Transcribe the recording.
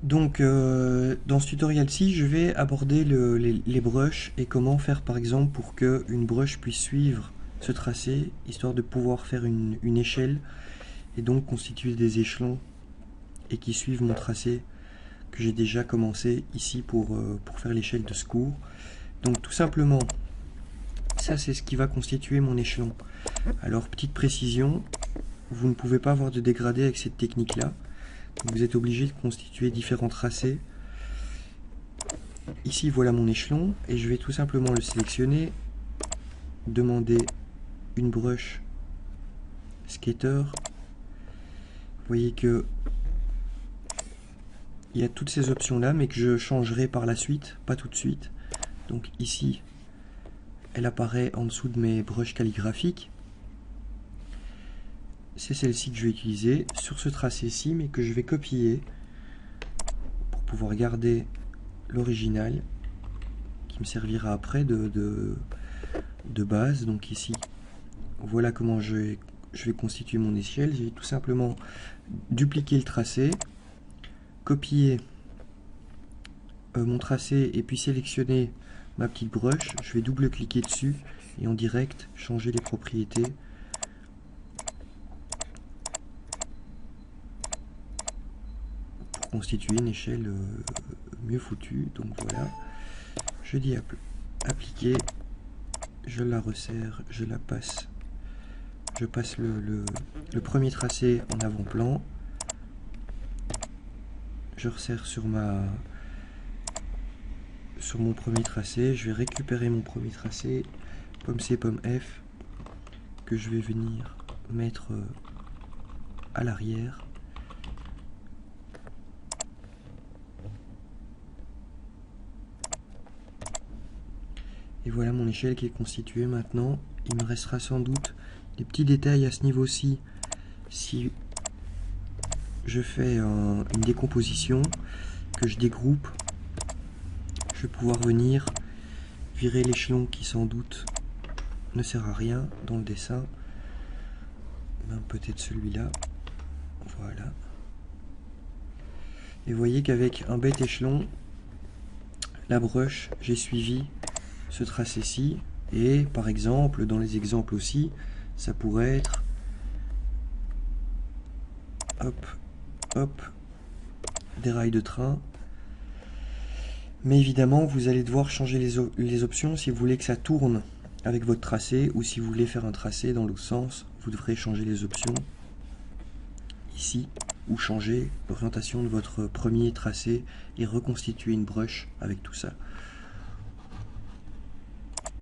Donc dans ce tutoriel-ci, je vais aborder les brushes et comment faire par exemple pour que une brush puisse suivre ce tracé, histoire de pouvoir faire une échelle et donc constituer des échelons et qui suivent mon tracé que j'ai déjà commencé ici pour faire l'échelle de secours. Donc tout simplement, ça c'est ce qui va constituer mon échelon. Alors petite précision, vous ne pouvez pas avoir de dégradé avec cette technique-là. Vous êtes obligé de constituer différents tracés. Ici voilà mon échelon et je vais tout simplement le sélectionner, demander une brush skater. Vous voyez que il y a toutes ces options là mais que je changerai par la suite, pas tout de suite. Donc ici elle apparaît en dessous de mes brushes calligraphiques. C'est celle-ci que je vais utiliser sur ce tracé-ci, mais que je vais copier pour pouvoir garder l'original qui me servira après de base. Donc ici, voilà comment je vais constituer mon échelle. Je vais tout simplement dupliquer le tracé, copier mon tracé et puis sélectionner ma petite brush. Je vais double-cliquer dessus et en direct changer les propriétés. Constituer une échelle mieux foutue. Donc voilà, je dis appliquer, je la resserre, je la passe, je passe le premier tracé en avant-plan, je resserre sur mon premier tracé, je vais récupérer mon premier tracé, pomme C, pomme F, que je vais venir mettre à l'arrière. Et voilà mon échelle qui est constituée maintenant. Il me restera sans doute des petits détails à ce niveau-ci. Si je fais une décomposition, que je dégroupe, je vais pouvoir venir virer l'échelon qui sans doute ne sert à rien dans le dessin. Peut-être celui-là. Voilà. Et vous voyez qu'avec un bête échelon, la brush, j'ai suivi ce tracé-ci, et par exemple, dans les exemples aussi, ça pourrait être hop, hop, des rails de train. Mais évidemment, vous allez devoir changer les options si vous voulez que ça tourne avec votre tracé, ou si vous voulez faire un tracé dans l'autre sens, vous devrez changer les options ici, ou changer l'orientation de votre premier tracé et reconstituer une brush avec tout ça.